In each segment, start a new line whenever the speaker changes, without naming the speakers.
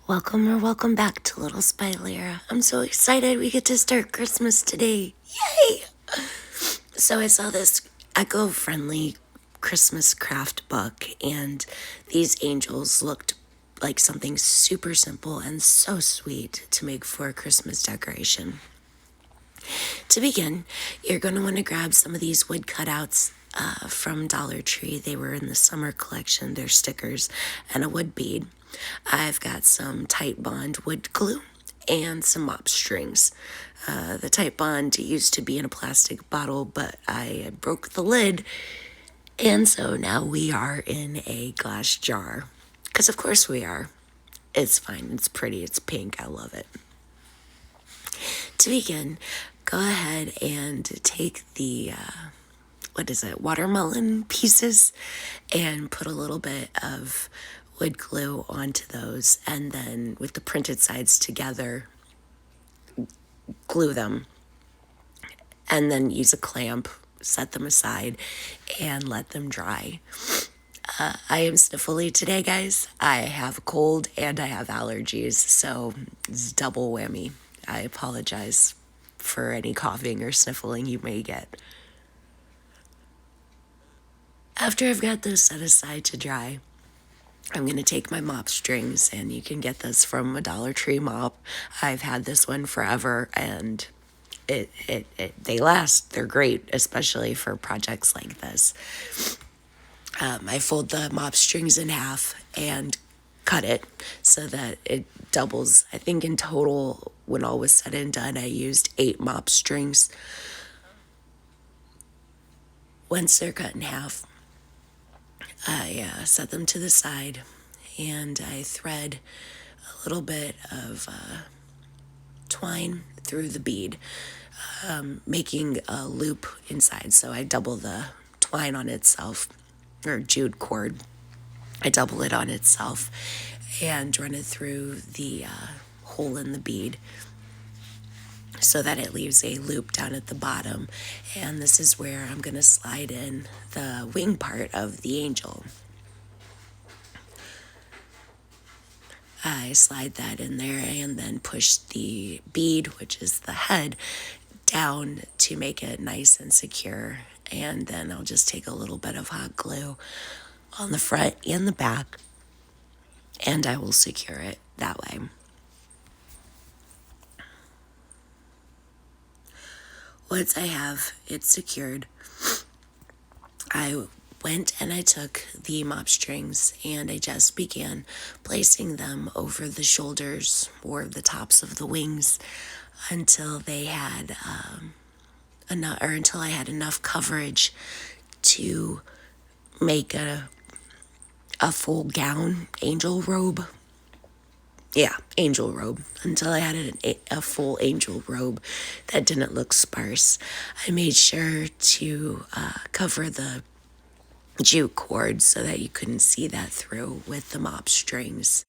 Welcome back to Littles By Lira. I'm so excited we get to start Christmas today. Yay! So I saw this eco-friendly Christmas craft book, and these angels looked like something super simple and so sweet to make for a Christmas decoration. To begin, you're going to want to grab some of these wood cutouts from Dollar Tree. They were in the summer collection. They're stickers and a wood bead. I've got some Tight Bond wood glue and some mop strings. The Tight Bond used to be in a plastic bottle, but I broke the lid, and so now we are in a glass jar. Because of course we are. It's fine. It's pretty. It's pink. I love it. To begin, go ahead and take the watermelon pieces and put a little bit of wood glue onto those, and then with the printed sides together, glue them, and then use a clamp, set them aside, and let them dry. I am sniffly today, guys. I have a cold and I have allergies, so it's double whammy. I apologize for any coughing or sniffling you may get. After I've got those set aside to dry, I'm going to take my mop strings, and you can get this from a Dollar Tree mop. I've had this one forever, and they last. They're great, especially for projects like this. I fold the mop strings in half and cut it so that it doubles. I think in total, when all was said and done, I used 8 mop strings. Once they're cut in half, I set them to the side, and I thread a little bit of twine through the bead, making a loop inside. So I double the twine on itself, or jute cord. I double it on itself and run it through the hole in the bead so that it leaves a loop down at the bottom. And this is where I'm going to slide in the wing part of the angel. I slide that in there and then push the bead, which is the head, down to make it nice and secure. And then I'll just take a little bit of hot glue on the front and the back, and I will secure it that way. Once I have it secured, I went and I took the mop strings and I just began placing them over the shoulders or the tops of the wings until they had until I had enough coverage to make a full gown, angel robe. Yeah, angel robe. Until I had a full angel robe that didn't look sparse. I made sure to cover the jute cord so that you couldn't see that through with the mop strings.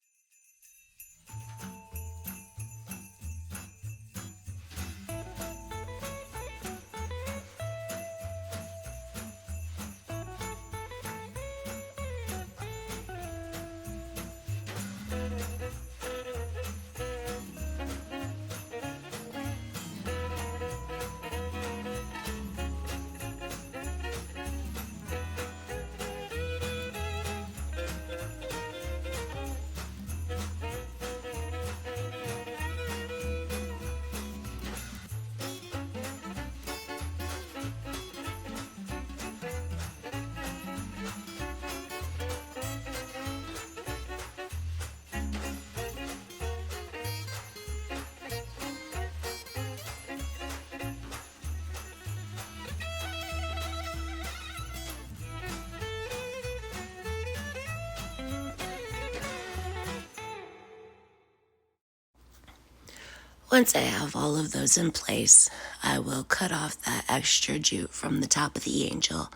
Once I have all of those in place, I will cut off that extra jute from the top of the angel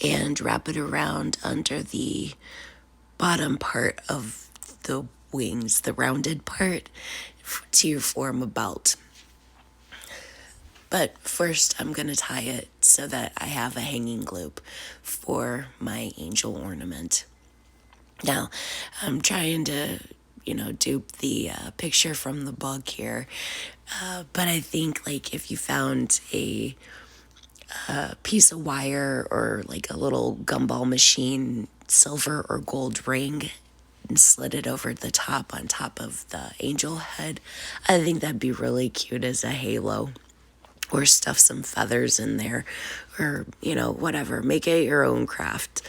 and wrap it around under the bottom part of the wings, the rounded part, to form a belt. But first, I'm going to tie it so that I have a hanging loop for my angel ornament. Now, I'm trying to dupe the picture from the book here. But I think, like, if you found a piece of wire or like a little gumball machine, silver or gold ring, and slid it over the top on top of the angel head, I think that'd be really cute as a halo. Or stuff some feathers in there, or, whatever. Make it your own craft.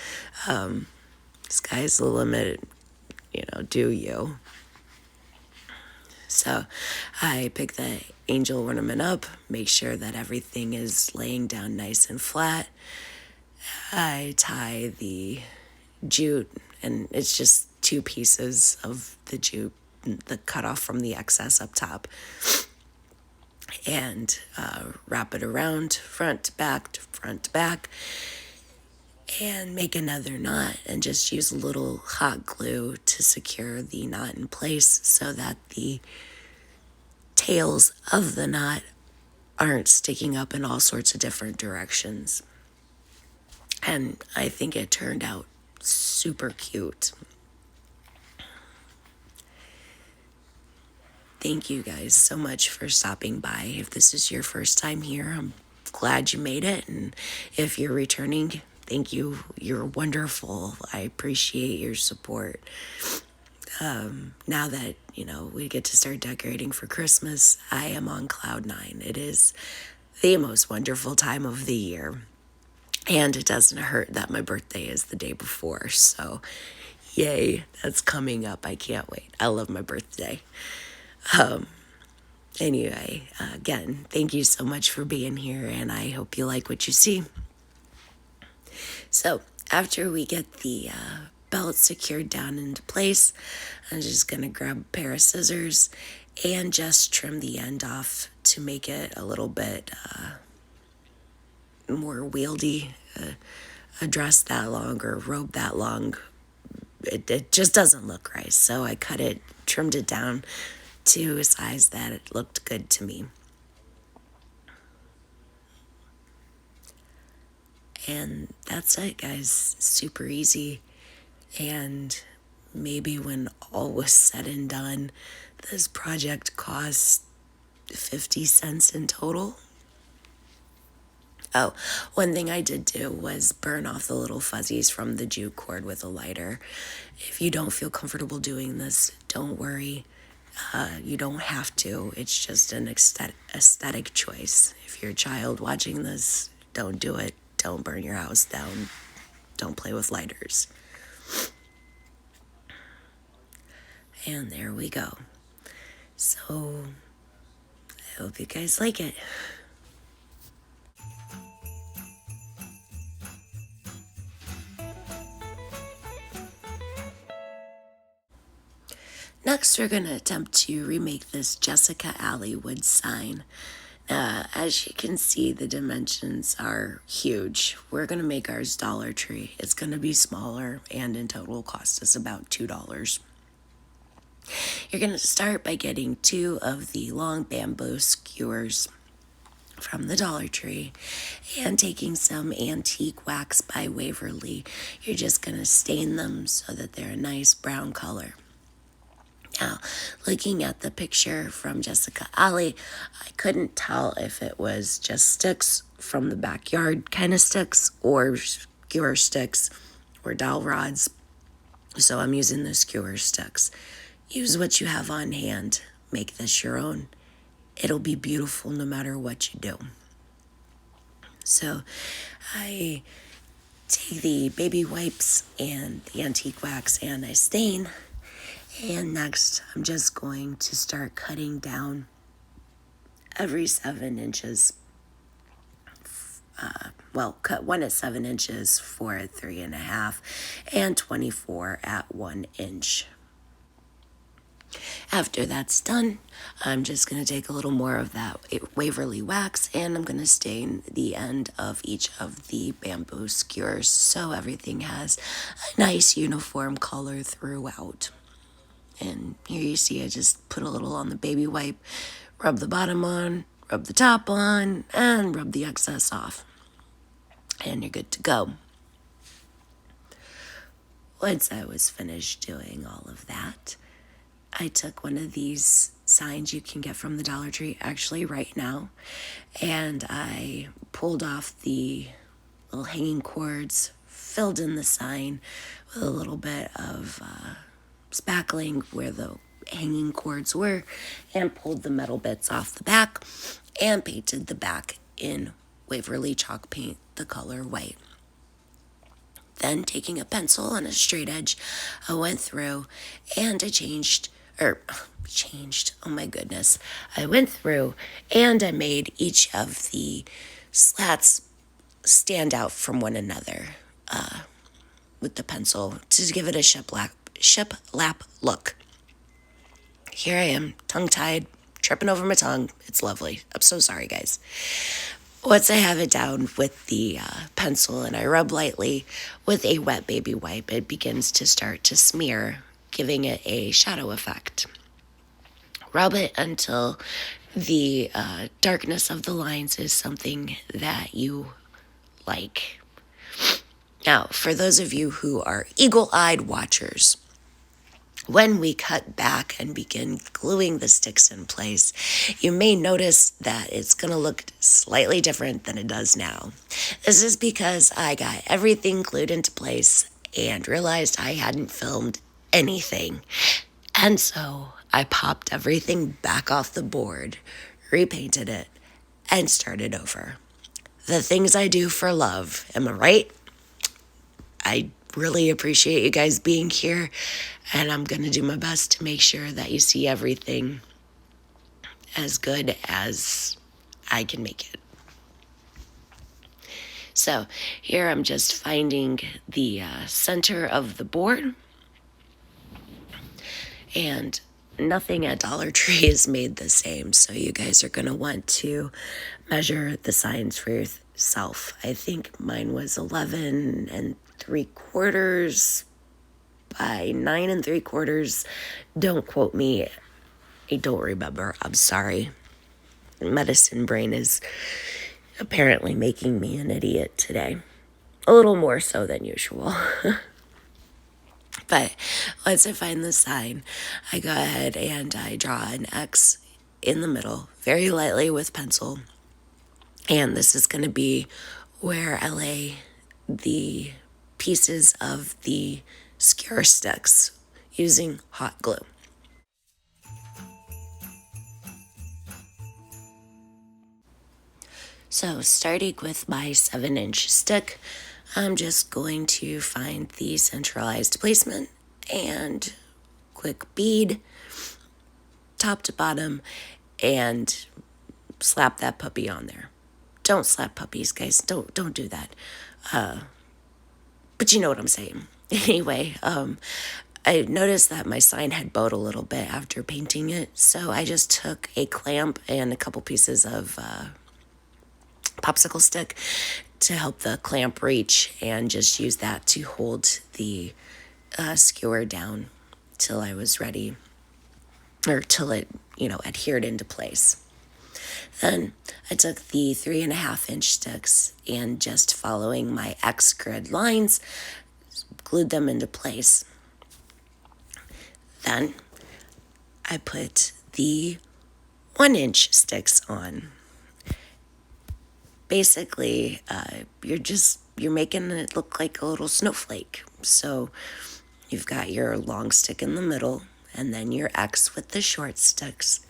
Sky's the limit, do you. So I pick the angel ornament up, make sure that everything is laying down nice and flat. I tie the jute, and it's just 2 pieces of the jute, the cut off from the excess up top, and wrap it around front to back, and make another knot, and just use a little hot glue to secure the knot in place so that the tails of the knot aren't sticking up in all sorts of different directions. And I think it turned out super cute. Thank you guys so much for stopping by. If this is your first time here, I'm glad you made it. And if you're returning, thank you. You're wonderful. I appreciate your support. Now that, we get to start decorating for Christmas, I am on cloud 9. It is the most wonderful time of the year. And it doesn't hurt that my birthday is the day before. So, yay, that's coming up. I can't wait. I love my birthday. Anyway, again, thank you so much for being here, and I hope you like what you see. So, after we get the belt secured down into place, I'm just going to grab a pair of scissors and just trim the end off to make it a little bit more wieldy. A dress that long or a robe that long, it just doesn't look right. So I trimmed it down to a size that it looked good to me. And that's it, guys. Super easy. And maybe when all was said and done, this project cost 50 cents in total. Oh, one thing I did do was burn off the little fuzzies from the jute cord with a lighter. If you don't feel comfortable doing this, don't worry. You don't have to. It's just an aesthetic choice. If you're a child watching this, don't do it. Don't burn your house down. Don't play with lighters. And there we go. So, I hope you guys like it. Next, we're going to attempt to remake this Jessica Alley wood sign. As you can see, the dimensions are huge. We're going to make ours Dollar Tree. It's going to be smaller, and in total cost us about $2. You're going to start by getting 2 of the long bamboo skewers from the Dollar Tree and taking some antique wax by Waverly. You're just going to stain them so that they're a nice brown color. Now, looking at the picture from Jessica Alley, I couldn't tell if it was just sticks from the backyard kind of sticks or skewer sticks or dowel rods. So I'm using the skewer sticks. Use what you have on hand. Make this your own. It'll be beautiful no matter what you do. So I take the baby wipes and the antique wax and I stain. And next, I'm just going to start cutting down every 7 inches. Cut one at 7 inches, 4 at 3.5, and 24 at 1 inch. After that's done, I'm just going to take a little more of that Waverly wax and I'm going to stain the end of each of the bamboo skewers so everything has a nice uniform color throughout. And here you see I just put a little on the baby wipe, rub the bottom on, rub the top on, and rub the excess off. And you're good to go. Once I was finished doing all of that, I took one of these signs you can get from the Dollar Tree actually right now, and I pulled off the little hanging cords, filled in the sign with a little bit of spackling where the hanging cords were, and pulled the metal bits off the back and painted the back in Waverly chalk paint, the color white. Then, taking a pencil and a straight edge, I went through and I oh my goodness. I went through and I made each of the slats stand out from one another with the pencil to give it a shiplap look. Here I am, tongue-tied, tripping over my tongue. It's lovely. I'm so sorry, guys. Once I have it down with the pencil and I rub lightly with a wet baby wipe, it begins to start to smear, giving it a shadow effect. Rub it until the darkness of the lines is something that you like. Now, for those of you who are eagle-eyed watchers, when we cut back and begin gluing the sticks in place, you may notice that it's going to look slightly different than it does now. This is because I got everything glued into place and realized I hadn't filmed anything. And so I popped everything back off the board, repainted it, and started over. The things I do for love, am I right? I really appreciate you guys being here, and I'm going to do my best to make sure that you see everything as good as I can make it. So here I'm just finding the center of the board, and nothing at Dollar Tree is made the same, so you guys are going to want to measure the signs for yourself. I think mine was 11 3/4 by 9 3/4. Don't quote me. I don't remember. I'm sorry. Medicine brain is apparently making me an idiot today. A little more so than usual. But once I find the sign, I go ahead and I draw an X in the middle, very lightly with pencil. And this is going to be where I lay the pieces of the skewer sticks using hot glue. So starting with my 7-inch stick, I'm just going to find the centralized placement and quick bead, top to bottom, and slap that puppy on there. Don't slap puppies, guys. Don't do that. But you know what I'm saying. Anyway, I noticed that my sign had bowed a little bit after painting it, so I just took a clamp and a couple pieces of popsicle stick to help the clamp reach, and just use that to hold the skewer down till I was ready, or till it, adhered into place. Then I took the 3.5-inch sticks and, just following my X grid lines, glued them into place. Then I put the 1-inch sticks on. Basically, you're making it look like a little snowflake. So you've got your long stick in the middle, and then your X with the short sticks.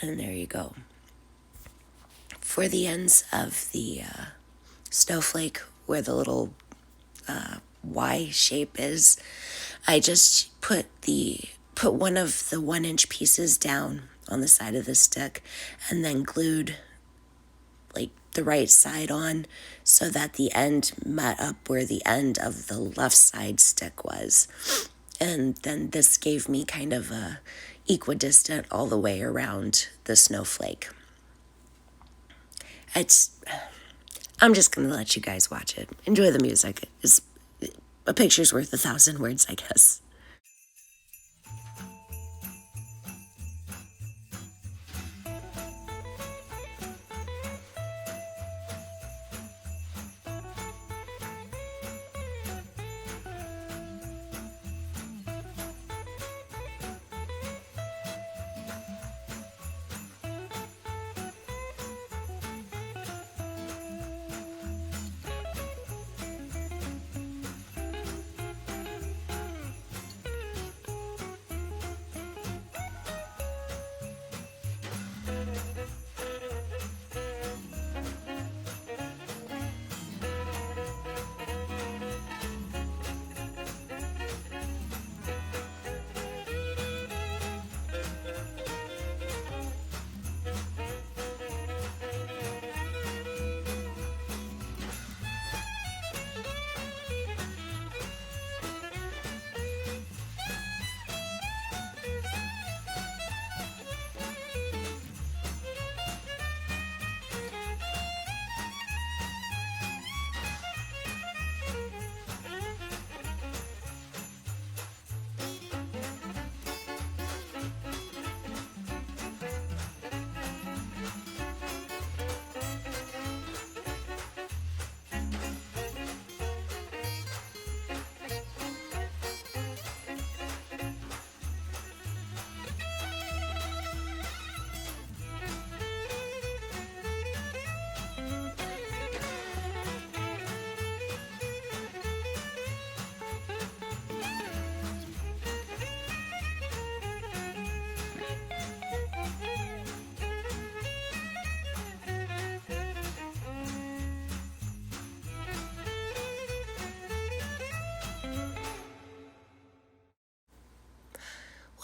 And there you go. For the ends of the snowflake, where the little Y shape is, I just put one of the 1-inch pieces down on the side of the stick, and then glued the right side on so that the end met up where the end of the left side stick was. And then this gave me kind of a equidistant all the way around the snowflake. I'm just going to let you guys watch it. Enjoy the music. A picture's worth 1,000 words, I guess.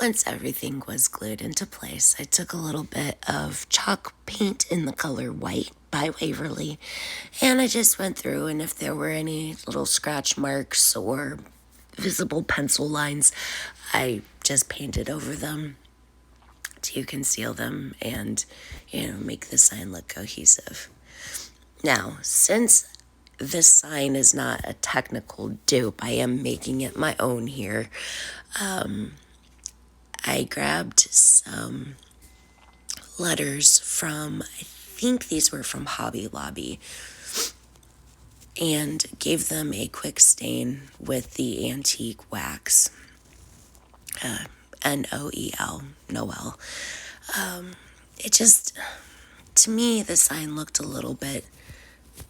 once everything was glued into place, I took a little bit of chalk paint in the color white by Waverly, and I just went through, and if there were any little scratch marks or visible pencil lines, I just painted over them to conceal them and, make the sign look cohesive. Now, since this sign is not a technical dupe, I am making it my own here. I grabbed some letters from, I think these were from Hobby Lobby, and gave them a quick stain with the antique wax, Noel, Noel. It just, to me, the sign looked a little bit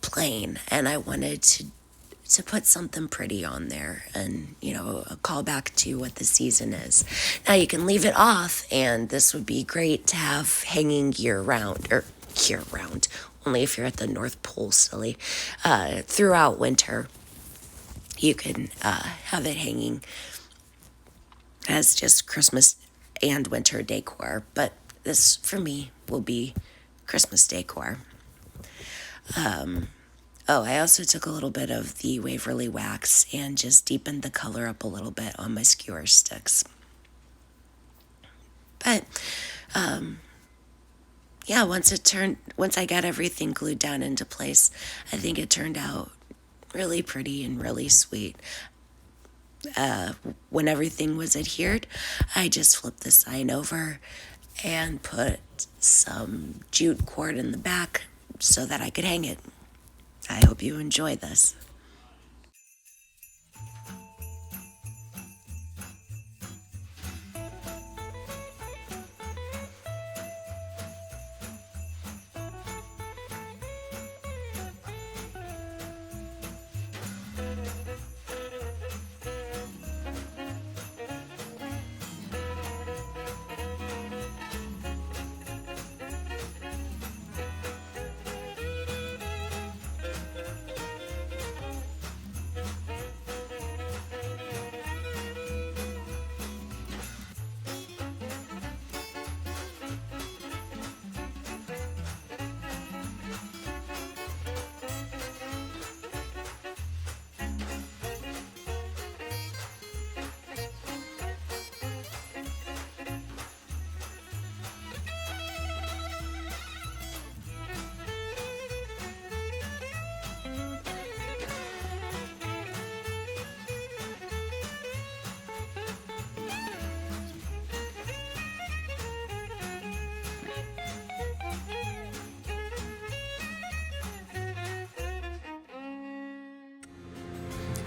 plain, and I wanted to put something pretty on there and, a callback to what the season is. Now you can leave it off, and this would be great to have hanging year-round, only if you're at the North Pole, silly. Throughout winter, you can have it hanging as just Christmas and winter decor, but this, for me, will be Christmas decor. I also took a little bit of the Waverly wax and just deepened the color up a little bit on my skewer sticks. But, once I got everything glued down into place, I think it turned out really pretty and really sweet. When everything was adhered, I just flipped the sign over and put some jute cord in the back so that I could hang it. I hope you enjoy this.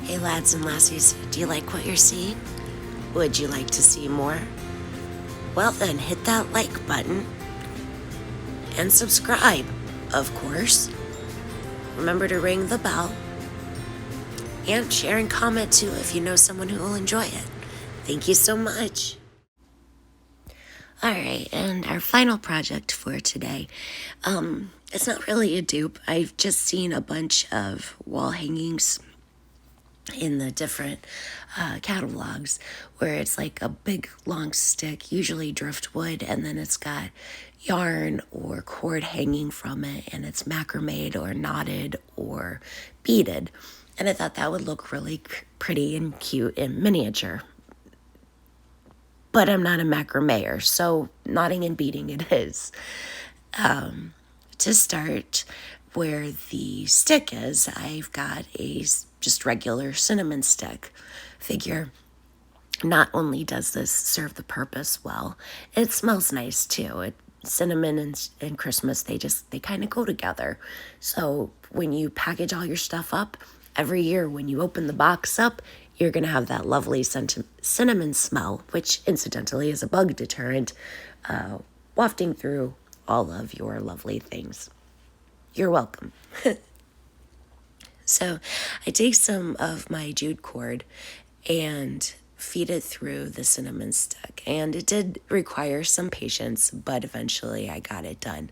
Hey lads and lassies, do you like what you're seeing? Would you like to see more? Well then, hit that like button and subscribe, of course. Remember to ring the bell and share and comment too if you know someone who will enjoy it. Thank you so much. Alright, and our final project for today. It's not really a dupe. I've just seen a bunch of wall hangings in the different catalogs where it's like a big long stick, usually driftwood, and then it's got yarn or cord hanging from it, and it's macrame or knotted or beaded. And I thought that would look really pretty and cute in miniature. But I'm not a macrameer, so knotting and beading it is. To start, where the stick is, I've got a just regular cinnamon stick. Figure not only does this serve the purpose well, it smells nice too. Cinnamon and Christmas, they kind of go together. So when you package all your stuff up, every year when you open the box up, you're going to have that lovely cinnamon smell, which incidentally is a bug deterrent, wafting through all of your lovely things. You're welcome. So I take some of my jute cord and feed it through the cinnamon stick. And it did require some patience, but eventually I got it done.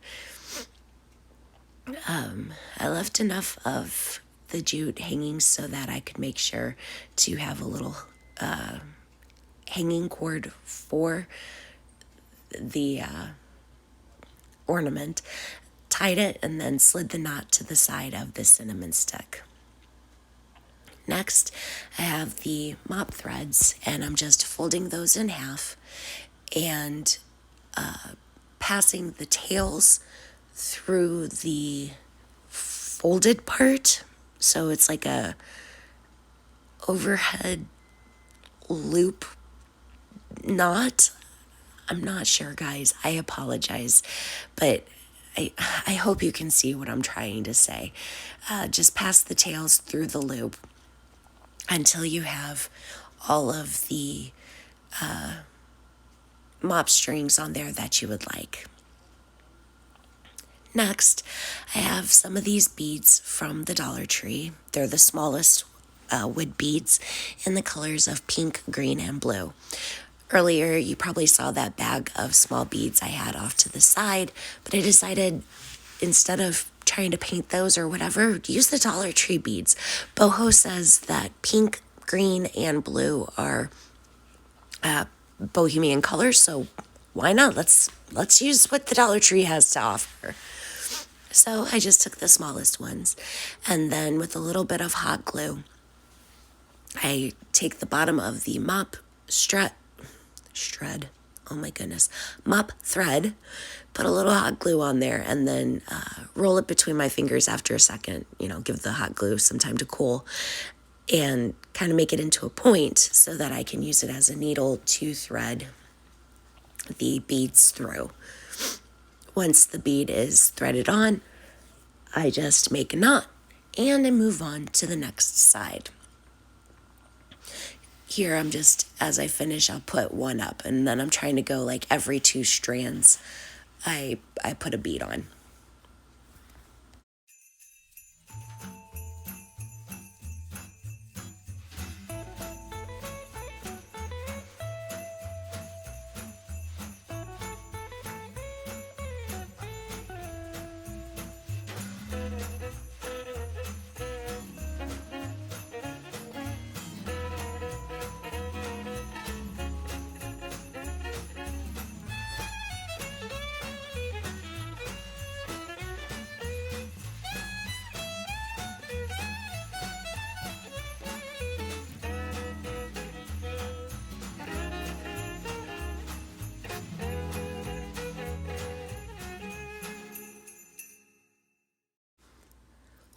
I left enough of the jute hanging so that I could make sure to have a little hanging cord for the ornament, tied it, and then slid the knot to the side of the cinnamon stick. Next, I have the mop threads, and I'm just folding those in half and passing the tails through the folded part. So it's like a overhead loop knot. I'm not sure, guys. I apologize, but I hope you can see what I'm trying to say. Just pass the tails through the loop until you have all of the mop strings on there that you would like. Next, I have some of these beads from the Dollar Tree. They're the smallest wood beads in the colors of pink, green, and blue. Earlier, you probably saw that bag of small beads I had off to the side, but I decided instead of trying to paint those or whatever, use the Dollar Tree beads. Boho says that pink, green, and blue are bohemian colors, so why not? Let's use what the Dollar Tree has to offer. So I just took the smallest ones, and then with a little bit of hot glue, I take the bottom of the mop mop thread, put a little hot glue on there, and then roll it between my fingers after a second, give the hot glue some time to cool, and kind of make it into a point so that I can use it as a needle to thread the beads through. Once the bead is threaded on, I just make a knot and I move on to the next side. Here I'm just, as I finish, I'll put one up, and then I'm trying to go like every 2 strands I put a bead on.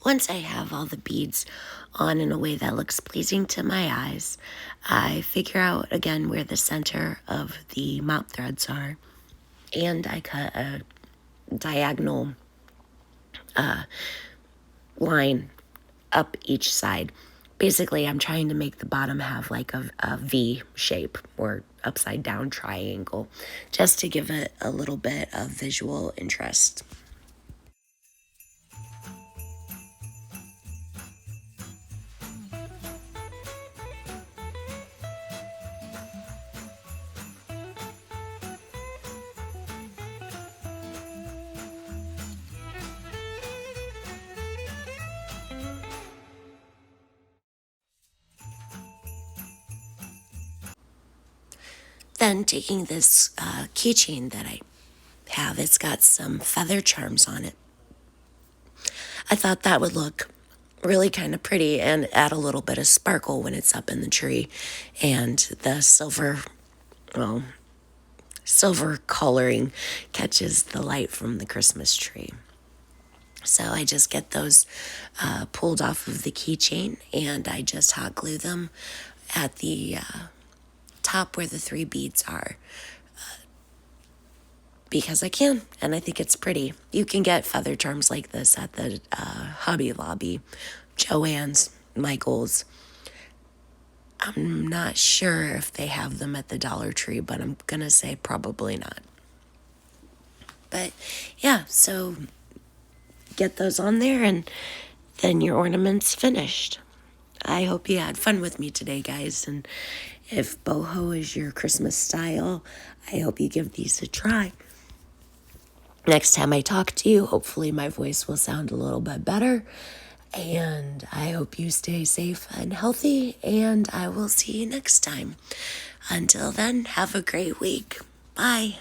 Once I have all the beads on in a way that looks pleasing to my eyes, I figure out again where the center of the mop threads are, and I cut a diagonal line up each side. Basically, I'm trying to make the bottom have like a V shape or upside down triangle, just to give it a little bit of visual interest. Then taking this keychain that I have, it's got some feather charms on it. I thought that would look really kind of pretty and add a little bit of sparkle when it's up in the tree. And the silver coloring catches the light from the Christmas tree. So I just get those pulled off of the keychain, and I just hot glue them at the top where the 3 beads are, because I can, and I think it's pretty. You can get feather charms like this at the Hobby Lobby, Joann's, Michael's. I'm not sure if they have them at the Dollar Tree, but I'm gonna say probably not. But yeah, so get those on there, and then your ornament's finished. I hope you had fun with me today, guys, and if boho is your Christmas style, I hope you give these a try. Next time I talk to you, hopefully my voice will sound a little bit better. And I hope you stay safe and healthy, and I will see you next time. Until then, have a great week. Bye.